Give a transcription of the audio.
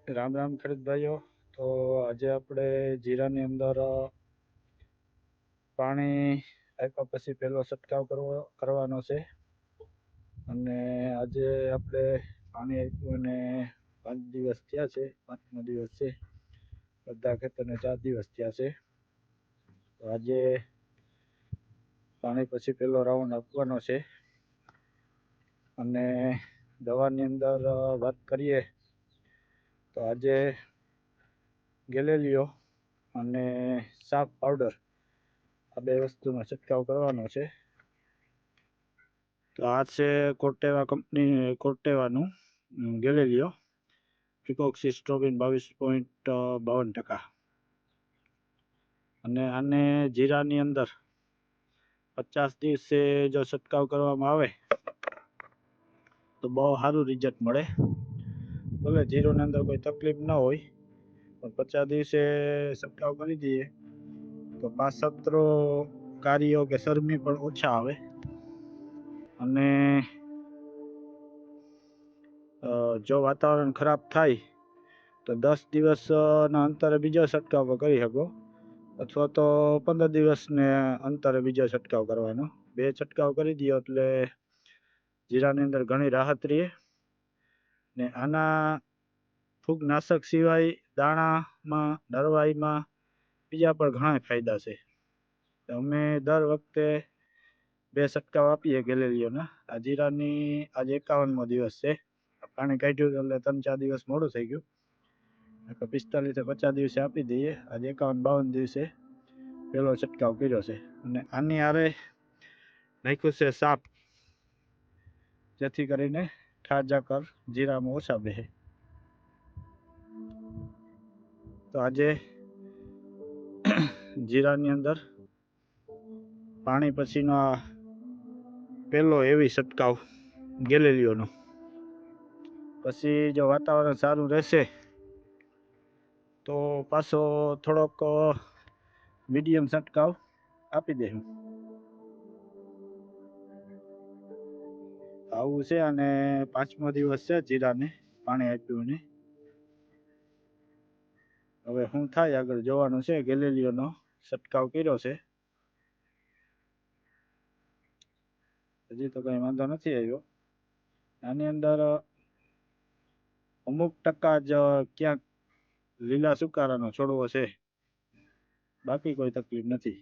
રામ રામ ખેડૂત ભાઈઓ. તો આજે આપણે જીરાની અંદર પાણી આપ્યા પછી પહેલો છંટકાવ કરવાનો છે. અને આજે આપણે પાણી આપ્યું અને 5 દિવસ થયા છે, 5મો દિવસ છે. બધા ખેતરને 4 દિવસ થયા છે. તો આજે પાણી પછી પહેલો રાઉન્ડ આપવાનો છે. અને દવાની અંદર વાત કરીએ તો આજે ગેલેલિયો અને સાફ પાવડર આ બે વસ્તુનો છંટકાવ કરવાનો છે. તો આ છે કોર્ટેવાનું ગેલેલિયો ફિકોક્સિસ્ટ્રોબિન 22.52%. અને આને જીરાની અંદર 50 દિવસે જો છંટકાવ કરવામાં આવે તો બહુ સારું રિઝલ્ટ મળે. ભલે જીરુની અંદર કોઈ તકલીફ ન હોય પણ 50 દિવસે છંટકાવ કરી દઈએ તો પાસત્રો કાર્યો કે શરમી પણ ઓછા આવે. અને જો વાતાવરણ ખરાબ થાય તો 10 દિવસના અંતરે બીજો છંટકાવ કરી શકો, અથવા તો 15 દિવસને અંતરે બીજો છંટકાવ કરવાનો. 2 છંટકાવ કરી દો એટલે જીરાની અંદર ઘણી રાહત રહે. ને આના ફૂગનાશક સિવાય દાણામાં, નરવાઈમાં બીજા પણ ઘણા ફાયદા છે. અમે દર વખતે 2 છંટકાવ આપીએ ગેલેલિયોના. આ જીરાની આજે 51મો દિવસ છે. પાણી કાઢ્યું એટલે 3-4 દિવસ મોડું થઈ ગયું. 45-50 દિવસે આપી દઈએ. આજે 51-52 દિવસે પહેલો છંટકાવ કર્યો છે. અને આની હારે નાખ્યું છે સાપ, જેથી કરીને ઠાર જીરામાં ઓછા બેસે. તો આજે જીરાની અંદર પાણી પછીનો આ પહેલો એવી છંટકાવ ગેલેલિયોનો. પછી જો વાતાવરણ સારું રહેશે તો પાછો થોડોક મીડિયમ છંટકાવ આપી દઈશું. આવું છે. અને 5મો દિવસ છે જીરાને પાણી આપ્યું ને. હવે શું થાય આગળ જોવાનું છે. ગેલેલિયોનો છંટકાવ કર્યો છે, હજી તો કઈ વાંધો નથી આવ્યો. આની અંદર અમુક ટકા જ ક્યાંક લીલા સુકારાનો છોડવો છે, બાકી કોઈ તકલીફ નથી.